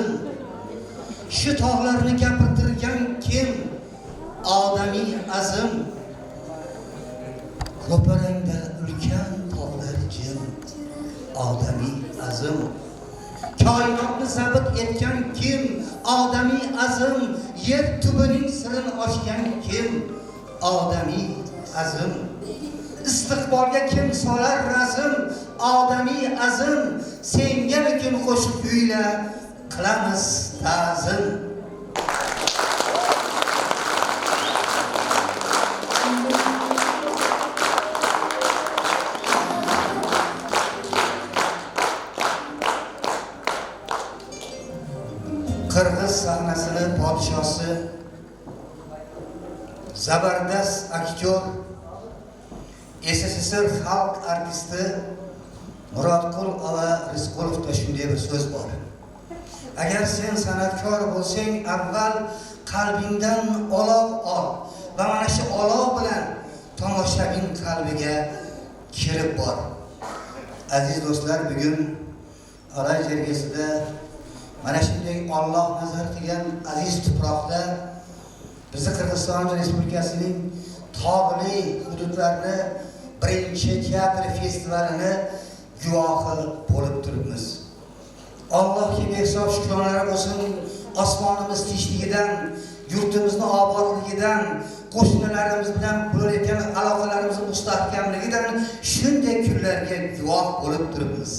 azim. Şu tog'larni gapirtirgan kim? Odamiy azim. Ro'parangda ulkan tog'lar jim. Odamiy azim. Koinotni zabt etgan kim? Odamiy azim. Yer tubining sirini ochgan kim? Odamiy azim. İstiqbolga kim solar razm? Odamiy azim. Senga lekin qo'shiq kuyla qilamiz ta'zim. Qirg'iz sahnasini podshosi, zabardast aktyor, SSSR xalq artisti Murodqul Alay Rizqulovda shunday bir so'z bor. Agar sen san'atkor bo'lsang, avval qalbingdan olov ol va mana shu olov bilan tomoshabin qalbiga kirib bor. Aziz do'stlar, bugun Alay jergasida mana shunday Alloh nazar qilgan aziz tuproqda bizni Qirg'iziston Respublikasining tog'li hududlarini birinchi teatr festivalini guvohi bo'lib turibmiz. Allohga behisob shukronalar bo'lsin. Osmonimiz tinchligidan, yurtimizni obodligidan, qo'shnilarimiz bilan bo'layotgan aloqalarimiz mustahkamligidan shunday kunlarga guvoh bo'lib turibmiz.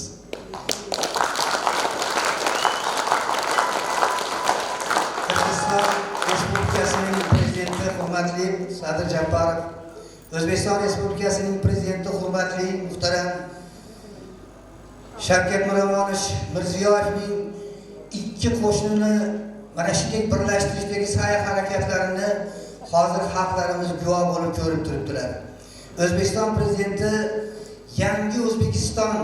Qirg'iziston Respublikasining prezidenti hurmatli Sadir Japarov, O'zbekiston Respublikasining prezidenti hurmatli muhtaram Shavkat Mirziyoyevning ikki qo'shnini mana shunday birlashtirishdagi sa'y-harakatlarini hozir xalqlarimiz guvoh bo'lib ko'rib turibdilar. O'zbekiston prezidenti yangi O'zbekiston,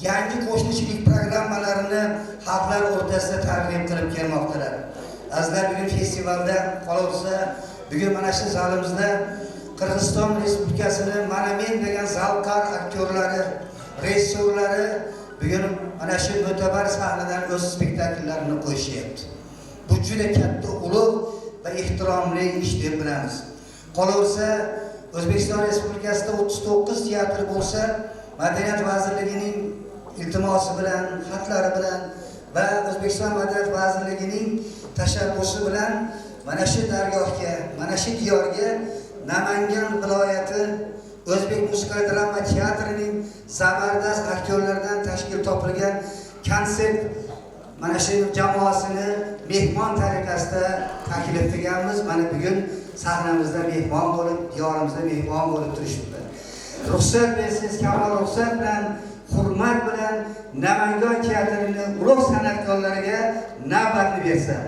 yangi qo'shnichilik programmalarini xalqlar o'rtasida targ'ib qilib kelmoqdalar. Azizlar, bugun festivalda qolaversa, bugun mana shu zalimizda Qirg'iziston Respublikasini mana men degan zavqar aktyorlari, rejissyorlari bugun mana shu mo'tabar sahnadan o'z spektaklarini qo'yishyapti. Bu juda katta ulug' va ehtiromli ish deb bilamiz. Qolaversa, O'zbekiston Respublikasida 39 teatr bo'lsa, Madaniyat vazirligining iltimosi bilan, xatlari bilan va O'zbekiston Madaniyat vazirligining tashabbusi bilan mana shu dargohga, mana shu diyorga Namangan viloyati O'zbek muzыкалык-драма teatrining zabardast aktyorlardan tashkil topilgan konsert mana shu jamoasini mehmon tariqasida taklif qilganmiz. Mana bugun sahnamizda mehmon bo'lib, diyorimizda mehmon bo'lib turishibdi. Ruxsat bersangiz, kamol ruxsat bilan, hurmat bilan Namangan teatrining ulug' san'atkorlariga navbatni bersam.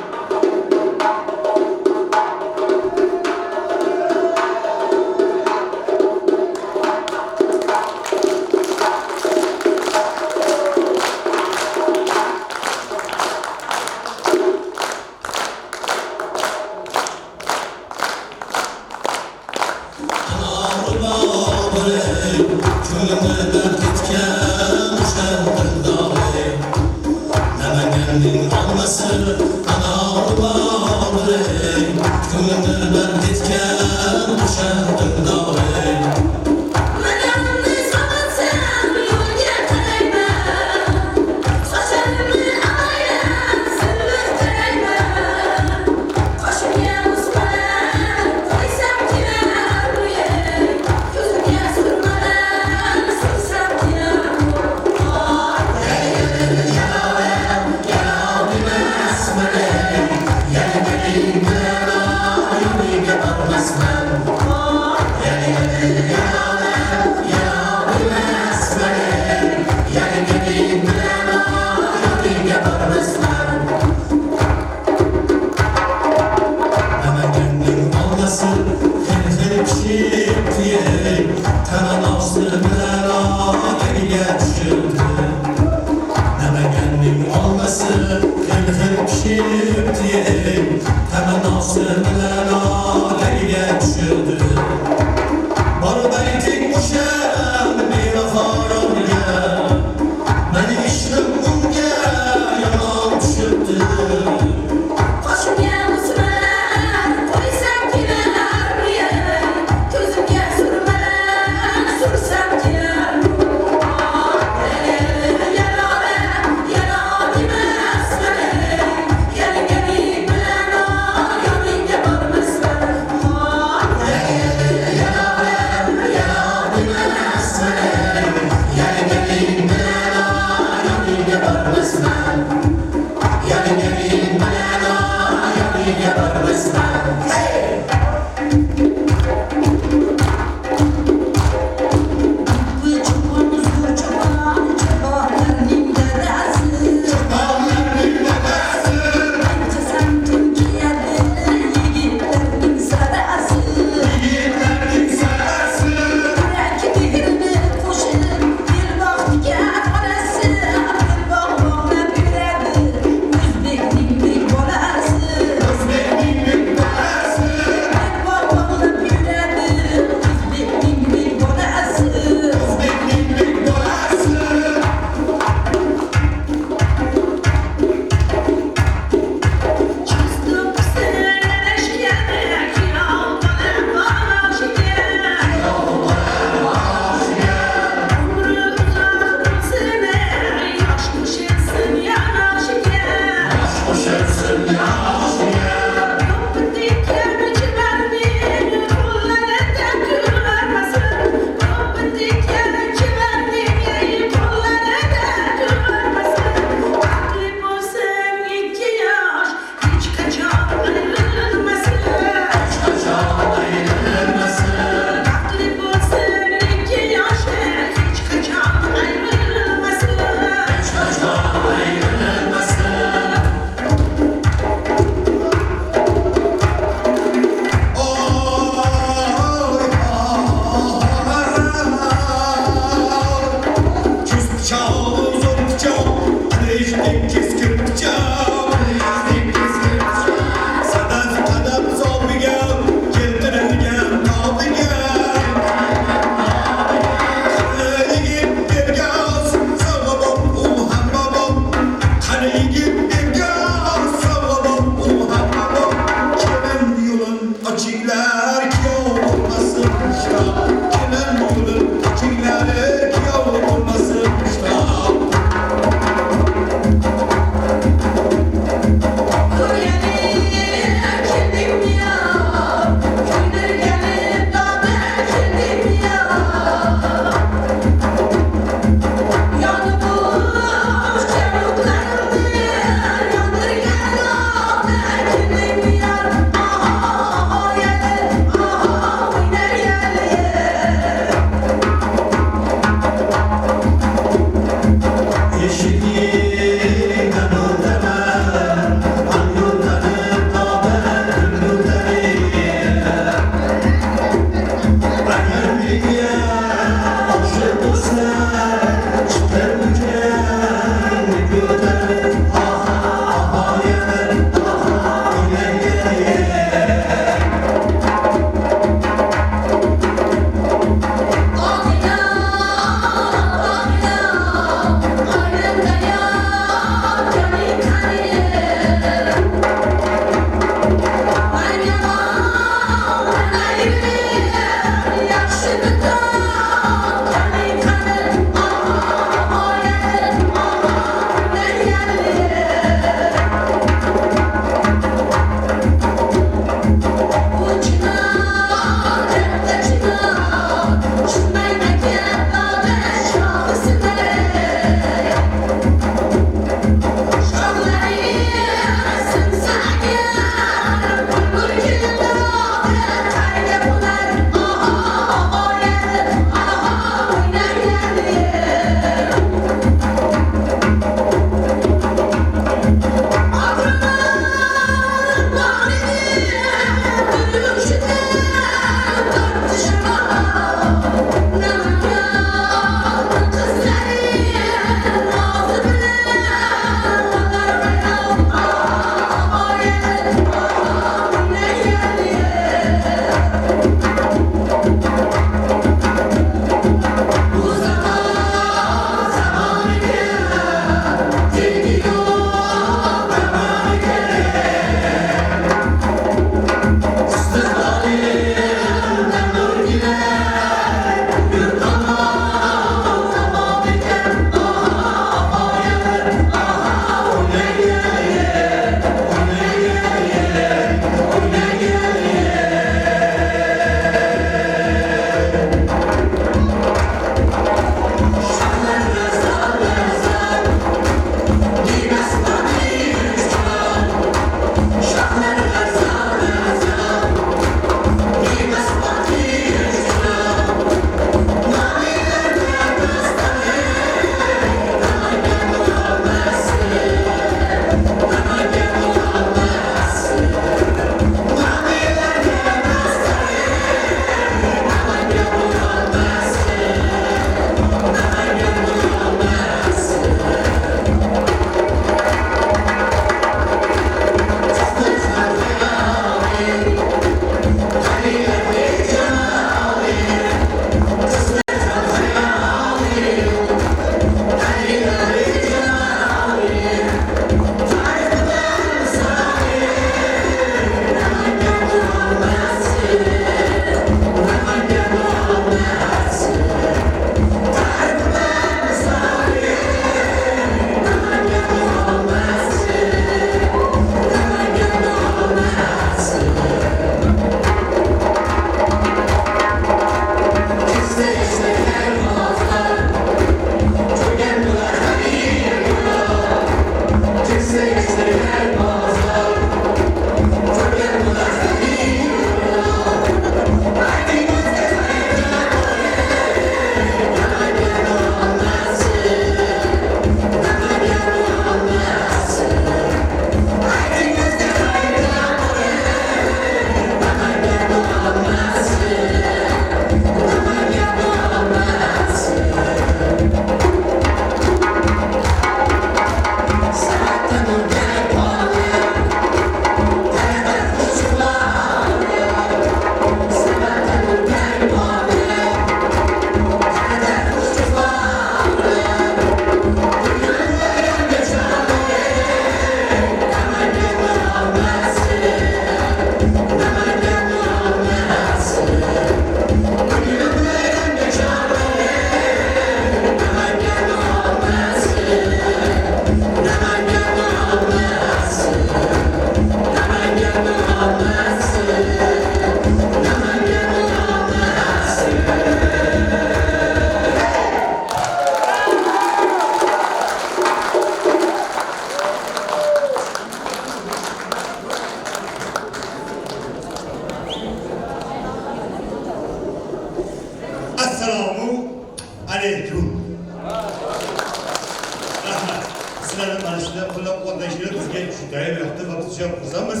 sizlarni mana shunday qo'llab-quvvatlashni bizga judayam yoqdi va biz javob qilamiz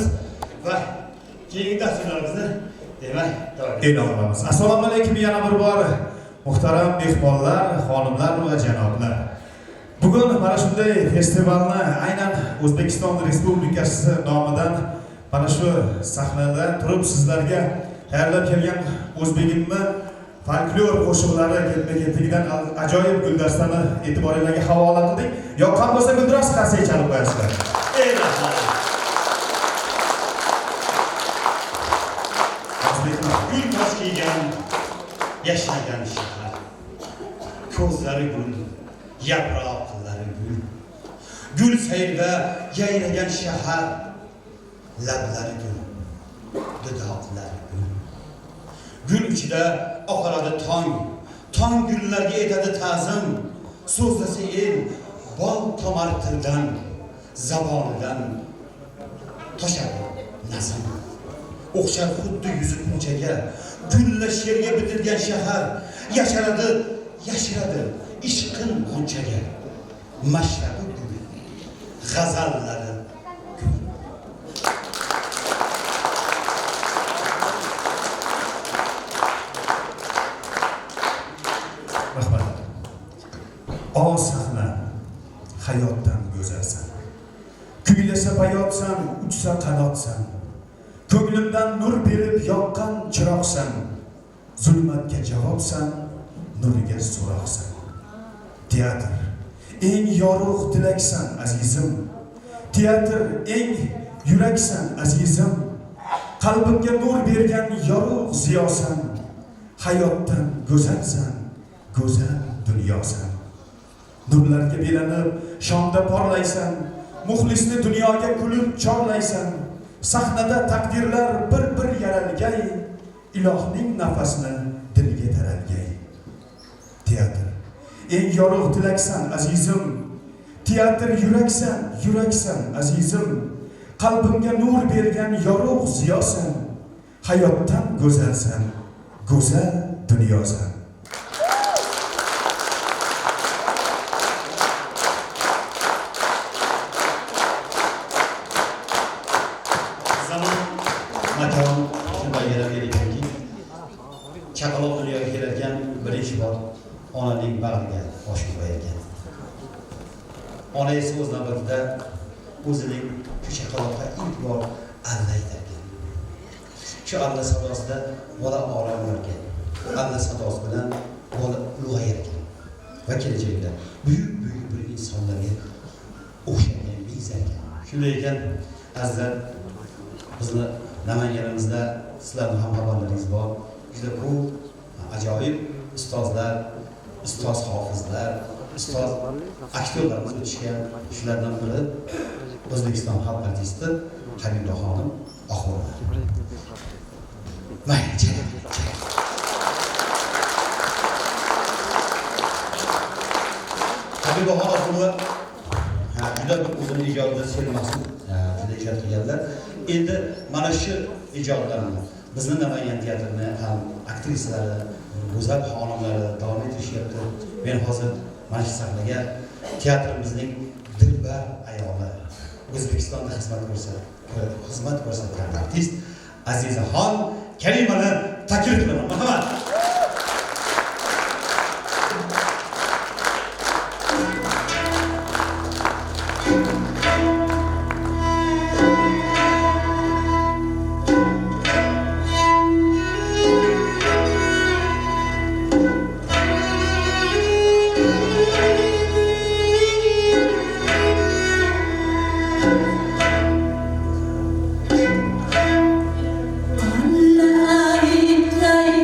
va keyingi dasturlarimizni demak e'lon qilamiz. Assalomu alaykum yana bir bor muhtaram mehmonlar, xonimlar va janoblar. Bugun mana shunday festivalni aynan O'zbekiston Respublikasi nomidan mana shu sahnada turib sizlarga tayyorlab kelgan o'zbegimni folklor qo'shiqlari ketma-ketligidan ajoyib guldastani e'tiboringizga havola qildik. Yoqqan bo'lsa guldiroz qasay chalib qo'yasizlar. Gül tosh kiygan yashnagan shahar, ko'zlari gul, yaproqlari gul, gul sayrda yayragan shahar, lablari gul, dudoqlari gul, gul ichida oqaradi tong gullarga etadi ta'zim, so'zlasa el bol tomar tildan, zabonidan toshadi nazm. O'xshar xuddi yuzi kunchaga, gulla she'rga bitilgan shahar, yasharadi, yashiradi ishqin g'unchaga. Mashrabi gul, g'azallari gul. Rahmat. O sahna, hayotdan go'zalsan. Kuylasa bayotsan, uchsa qanotsan. Ko'nglimdan nur berib yoqqan chiroqsan. Zulmatga javobsan, nuriga so'roqsan. Teatr eng yorug' tilaksan azizim. Teatr eng yuraksan azizim. Qalbimga nur bergan yorug' ziyosan. Hayotdan go'zalsan, go'zal dunyosan. Nurlarga belanib shomda porlaysan. Muxlisni dunyoga kulib chorlaysan. Sahnada taqdirlar bir yaralgay, ilohning nafasini dilga taralgay. Teatr eng yorug' tilaksan azizim. Teatr yuraksan azizim. Qalbimga nur bergan yorug' ziyosan. Hayotdan go'zalsan, go'zal dunyosan. Chaqaloq dunyoga keladigan birinchi bor onaning bag'riga bosh qo'ygan. Ona esa o'z navbatida o'zining chaqaloqqa ilk bor Alay dergan. Shu alla sadosida bola orom olgan. Alla sadosi bilan bola ulg'ayarkan va kelajakda buyuk bir insonlarga o'xshagan bezarkan. Shunday ekan, azizlar, bizni Namanganimizda sizlarning ham xabarlaringiz bor. Juda ko'p ajoyib ustozlar, ustoz hofizlar, ustoz aktyorlarimiz o'tishgan. Shulardan biri O'zbekiston xalq artisti Habibaxonim Oxurova. Mayli, Habibaxonim Oxurova juda bir o'zining ijodida selmasin, juda ijod qilganlar. Endi mana shu ijodlarni bizni Namangan teatrini ham aktrisalari, go'zal xonimlari davom etishyapti. Men hozir mana shu sahnaga teatrimizning dilbar ayoli, O'zbekistonda xizmat ko'rsatgan artist Azizaxon Karimani taklif qilaman. Marhamat. Alay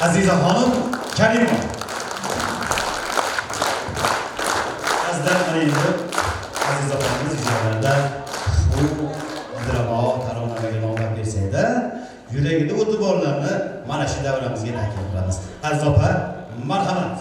Aziza Hanım Karimova. Azizlar mana endi Aziza Hanımız ijrolarida bu drama taronalarga nomlab bersaydi, yuragida o'ti borlarni mana shu davramizga taklif qilamiz. Aziza opa, marhamat.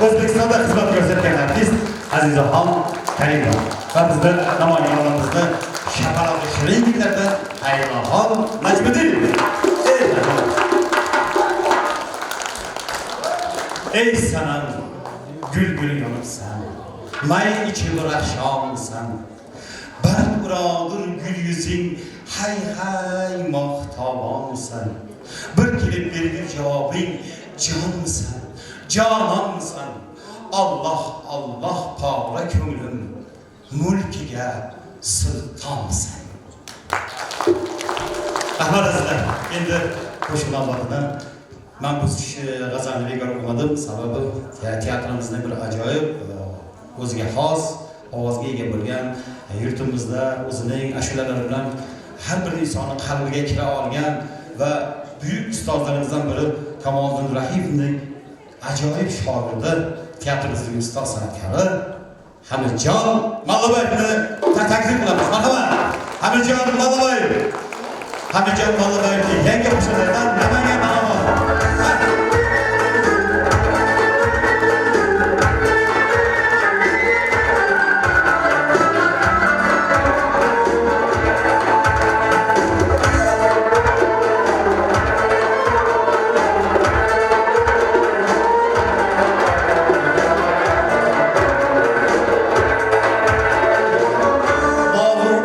O'zbekistonda xizmat ko'rsatgan artist Azizaxon Karimova va bizning namoyandamizni shafaroqli shirinliklardan Ayilxon Majmuddinov. Ey sanam, gül yonibsan, may içi rashomsan. Barq urodir gul yuzing, hay mohtobonsan. Bir kelib bergin javobing, jonsan, jononsan. Allah pora ko'nglim, mulkiga sultonsan. Rahmat sizlar. Endi qo'shiqlar vaqtidan men bu g'azalni bekor o'qimadim, sababi teatrimizning bir ajoyib, o'ziga xos ovozga ega bo'lgan, yurtimizda o'zining ashulalari bilan har bir insonning qalbiga kira olgan va buyuk ustozlarimizdan biri Kamoliddin Rahimning ajoyib shogirdi, teatrimizning ustoz san'atkori Hamidjon Mallaboyevni taklif qilamiz. Marhamat. Hamidjon Mallaboyev. Hamidjon Mallaboyevning yangi qo'shiqlaridan Namangan ma'lumot.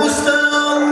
Ustang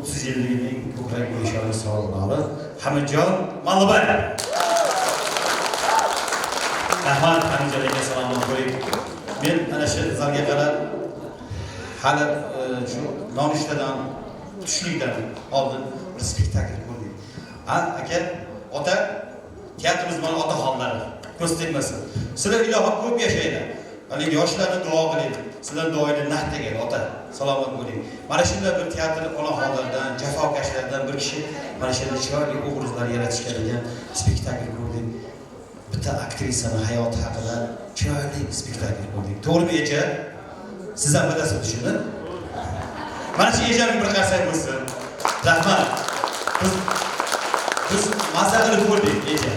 30 yilligining ko'krak eshoni so'rg'ali Hamidjon Malibay. Rahmat Hamidjonga salom qo'ying. Men ana shu zalga qarab hali shu nonushtadan tushlikdan oldin bir spektakl ko'rdik. Aka, ota teatrimiz mana ota xonlari. Ko'z tegmasin. Sizlar iloho ko'p yashaydi. Haligi yoshlarni duo qiling. Sizlar duoyni naq degan ota. Salomat bo'ling. Mana shunday bir teatr onaxonlardan, jafokashlardan bir kishi mana shunday chiroyli obrazlar yaratishga degan spektakl ko'rdik. Bitta aktrisani hayoti haqida chiroyli spektakl ko'rdik. To'g'rimi echa? Siz ham bilasiz shuni? Mana shu ejaning bir qarsak bo'lsin. Rahmat. Biz mazza qilib ko'rdik echa.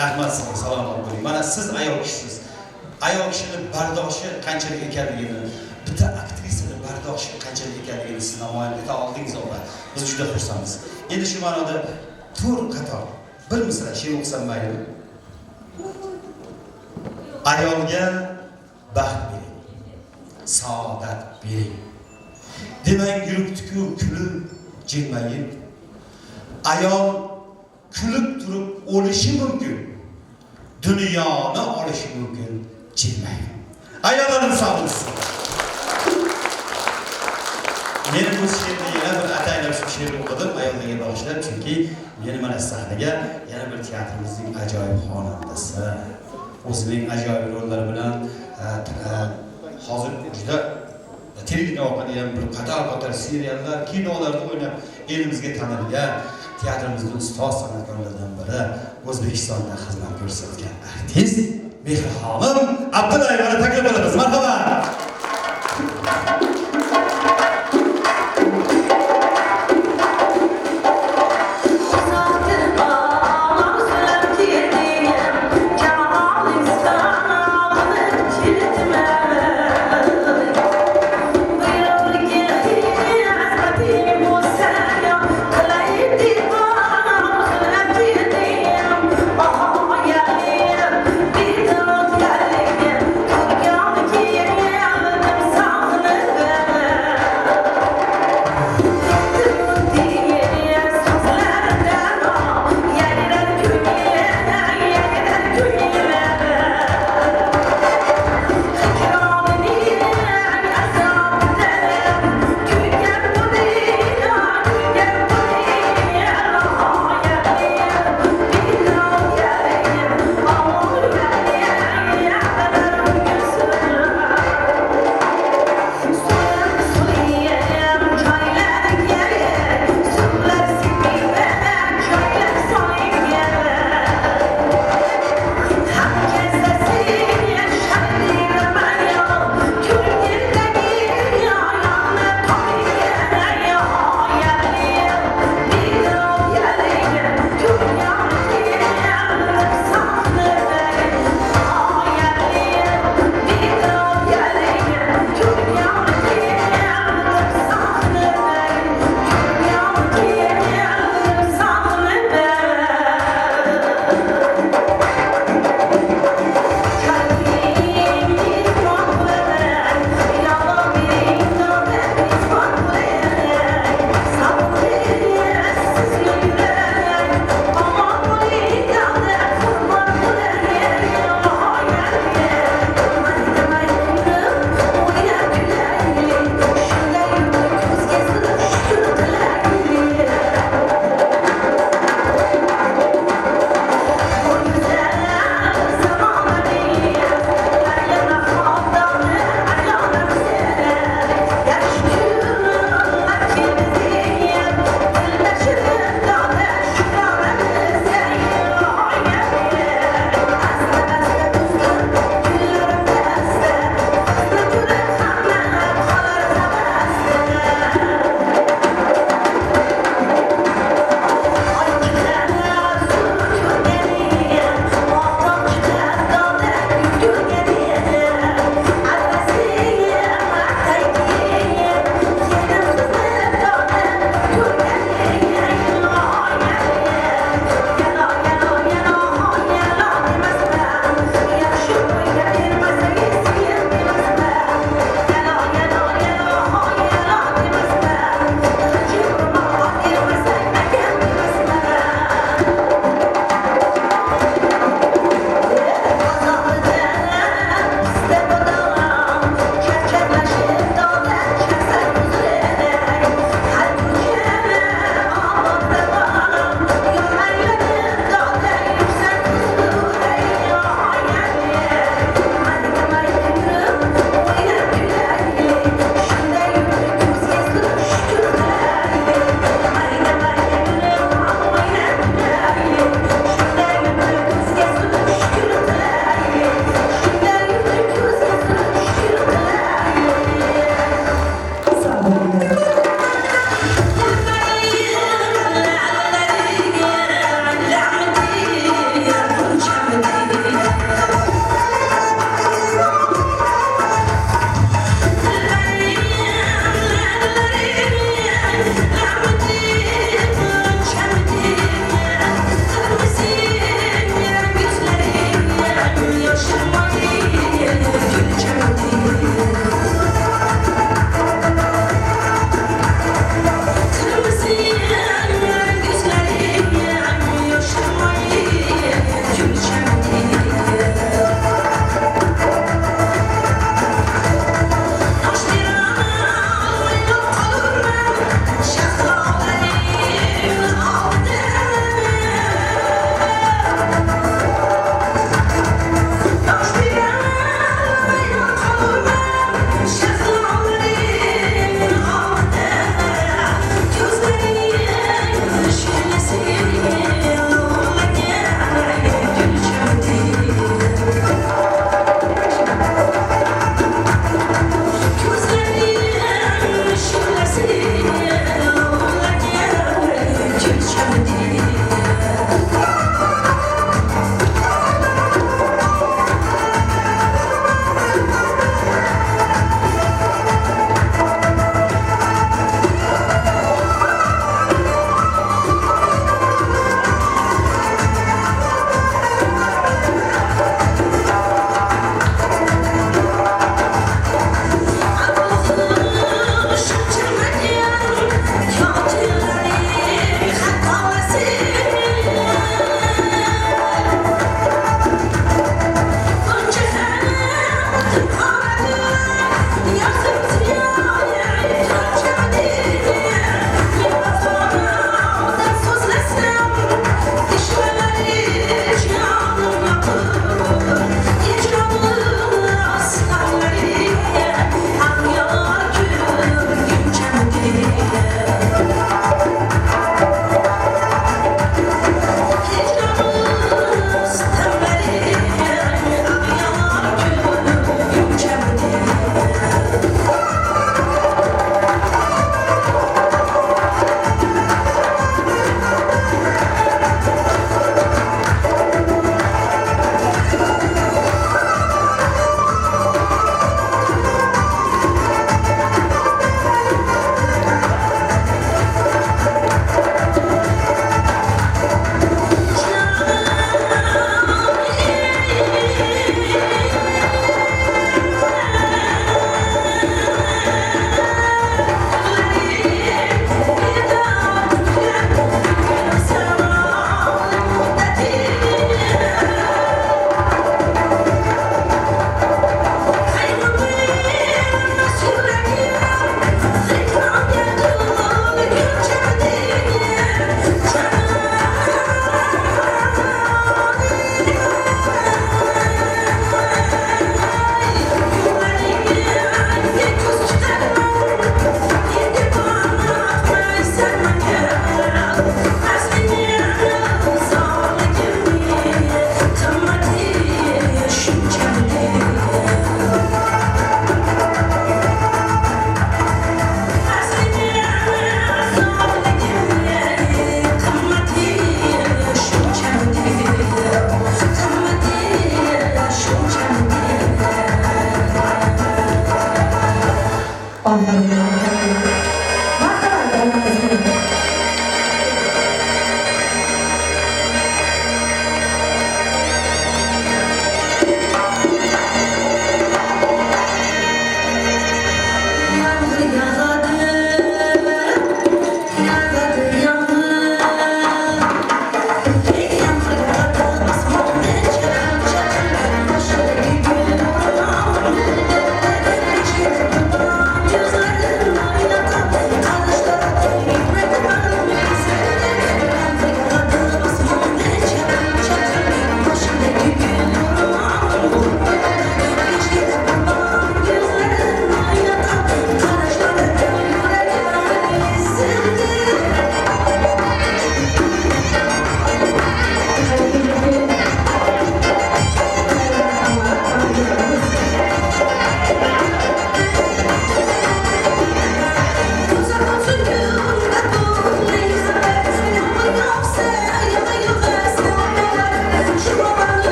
Rahmat sizga, salomat bo'ling. Mana siz ayol kishisiz. Ayol kishining bardoshi qanchalik ekanligini, bitta aktrisaning bardoshi qanchalik ekanligini siz namoyon eta oldingiz opa. Biz juda xursandmiz. Endi shu ma'noda to'rt qator bir misra she'r o'qisam maylimi? Ayolga baxt bering, saodat bering. Demang yuribdi-ku kulib, jilmayib. Ayol kulib turib o'lishi mumkin. Dunyoni olishi mumkin, jilmayib. Ayollarning sog'ligi. Men bu she'rni yana bir ataylab shu she'rni o'qidim ayollarga bag'ishlab, chunki meni mana sahnaga yana bir teatrimizning ajoyib xonandasi, o'zining ajoyib rollari bilan hozir juda televideniye ham bir qator seriallar, kinolarda o'ynab elimizga tanilgan teatrimizning ustoz san'atkorlaridan biri O'zbekistonda xizmat ko'rsatgan artist Mehrixonim Abdullayevani taklif qilamiz. Marhamat.